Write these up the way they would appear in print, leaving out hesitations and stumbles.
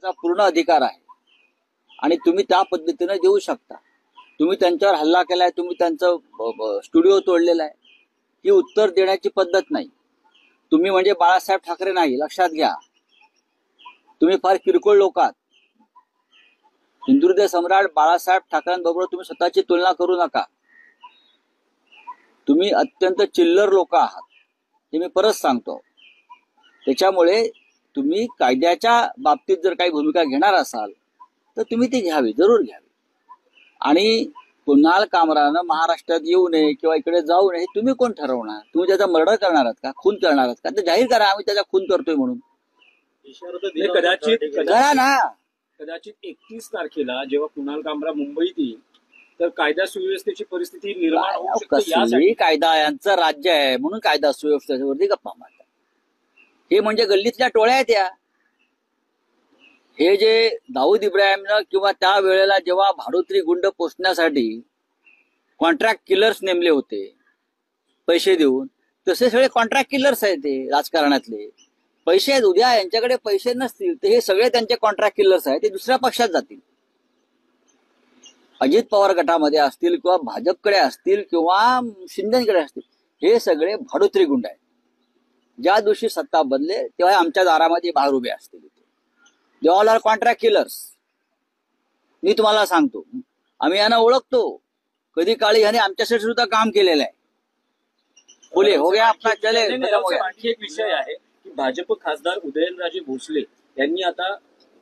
त्याचा पूर्ण अधिकार आहे आणि तुम्ही त्या पद्धतीने देऊ शकता. तुम्ही त्यांच्यावर हल्ला केलाय, तुम्ही त्यांचं स्टुडिओ तोडलेला आहे, ही उत्तर देण्याची पद्धत नाही. तुम्ही म्हणजे बाळासाहेब ठाकरे नाही, लक्षात घ्या. तुम्ही फार किरकोळ लोक आहात. हिंदुहृदय सम्राट बाळासाहेब ठाकरेंबरोबर तुम्ही स्वतःची तुलना करू नका. तुम्ही अत्यंत चिल्लर लोक आहात, हे मी परत सांगतो. त्याच्यामुळे तुम्ही कायद्याच्या बाबतीत जर काही भूमिका घेणार असाल तर तुम्ही ती घ्यावी, जरूर घ्यावी. आणि कुणाल कामरानं महाराष्ट्रात येऊ नये किंवा इकडे जाऊ नये, तुम्ही कोण ठरवणार? तुम्ही त्याचा मर्डर करणार आहात का, खून करणार आहात का? ते जाहीर करा आम्ही त्याचा खून करतोय म्हणून. करा ना. कदाचित 31 तारखेला जेव्हा कुणाल कामरा मुंबईत येईल तर कायदा सुव्यवस्थेची परिस्थिती निर्माण होऊ शकते. कसली कायदा, यांचं राज्य आहे म्हणून कायदा सुव्यवस्थेवरती गप्पा मारतात. हे म्हणजे गल्लीतल्या टोळ्या आहेत या. हे जे दाऊद इब्राहिमनं किंवा त्या वेळेला जेव्हा भाडोत्री गुंड पोचण्यासाठी कॉन्ट्रॅक्ट किलर्स नेमले होते पैसे देऊन, तसे सगळे कॉन्ट्रॅक्ट किलर्स आहेत ते राजकारणातले. पैसे आहेत, उद्या यांच्याकडे पैसे नसतील तर हे सगळे त्यांचे कॉन्ट्रॅक्ट किलर्स आहेत, ते दुसऱ्या पक्षात जातील. अजित पवार गटामध्ये असतील किंवा भाजपकडे असतील किंवा शिंदेकडे असतील, हे सगळे भाडोत्री गुंड आहेत. ज्या दिवशी सत्ता बदले तेव्हा आमच्या दारामध्ये बाहेर उभे असतील. They all are contract killers. मी तुम्हाला सांगतो, आम्ही यांना ओळखतो. कधी काळी याने आमच्यासाठी सुद्धा काम केलेलं आहे. बोले हो गया आपला चले. आणखी एक विषय आहे की भाजप खासदार उदयनराजे भोसले यांनी आता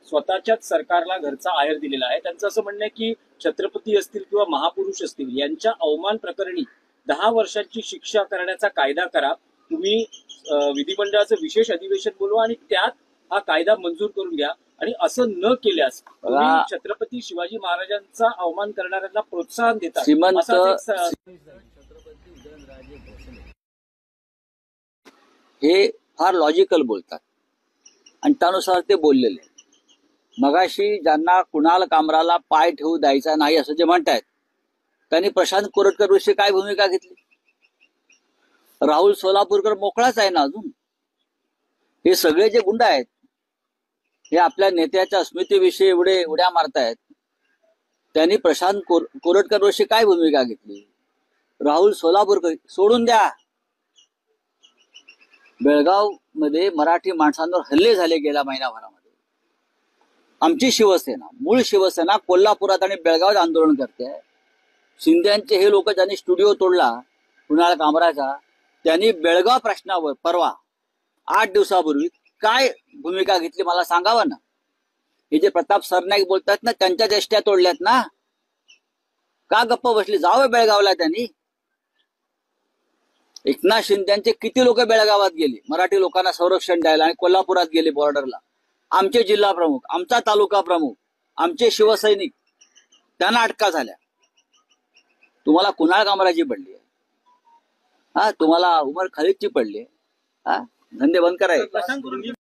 स्वतःच्याच सरकारला घरचा आहेर दिलेला आहे. त्यांचं असं म्हणणं आहे की छत्रपती असतील किंवा महापुरुष असतील यांच्या अवमान प्रकरणी 10 वर्षांची शिक्षा करण्याचा कायदा करा. तुम्ही विधिमंडळाचं विशेष अधिवेशन बोलवा आणि त्यात हा कायदा मंजूर करून घ्या. आणि असं न केल्यास छत्रपती शिवाजी महाराजांचा अवमान करणाऱ्यांना प्रोत्साहन देतात. हे फार लॉजिकल बोलतात आणि त्यानुसार ते बोललेले. मगाशी ज्यांना कुणाल कामराला पाय ठेवू द्यायचा नाही असं जे म्हणतायत, त्यांनी प्रशांत कोरटकर विषयी काय भूमिका घेतली? राहुल सोलापूरकर मोकळाच आहे ना अजून. हे सगळे जे गुंड आहेत हे आपल्या नेत्याच्या स्मृतीविषयी एवढे उड्या मारतायत. त्यांनी प्रशांत कोरटकर विषयी काय भूमिका घेतली? राहुल सोलापूरकर सोडून द्या. बेळगाव मध्ये मराठी माणसांवर हल्ले झाले गेल्या महिनाभरामध्ये. आमची शिवसेना, मूळ शिवसेना कोल्हापुरात आणि बेळगावात आंदोलन करते. शिंदेचे हे लोक ज्यांनी स्टुडिओ तोडला कुणाल कामराचा, त्यांनी बेळगाव प्रश्नावर परवा 8 दिवसापूर्वी काय भूमिका घेतली मला सांगावं ना. हे जे प्रताप सरनाईक बोलतात ना, त्यांच्या चेष्टा तोडल्यात ना. का गप्प बसली? जावं बेळगावला त्यांनी. एकनाथ शिंदेचे किती लोक बेळगावात गेले मराठी लोकांना संरक्षण द्यायला आणि कोल्हापुरात गेले बॉर्डरला. आमचे जिल्हा प्रमुख, आमचा तालुका प्रमुख, आमचे शिवसैनिक, त्यांना अटका झाल्या. तुम्हाला कुणाल कामराची पडली आहे, हा तुम्हाला उमर खालिदची पडली आहे. हा धंदे बंद करायचे.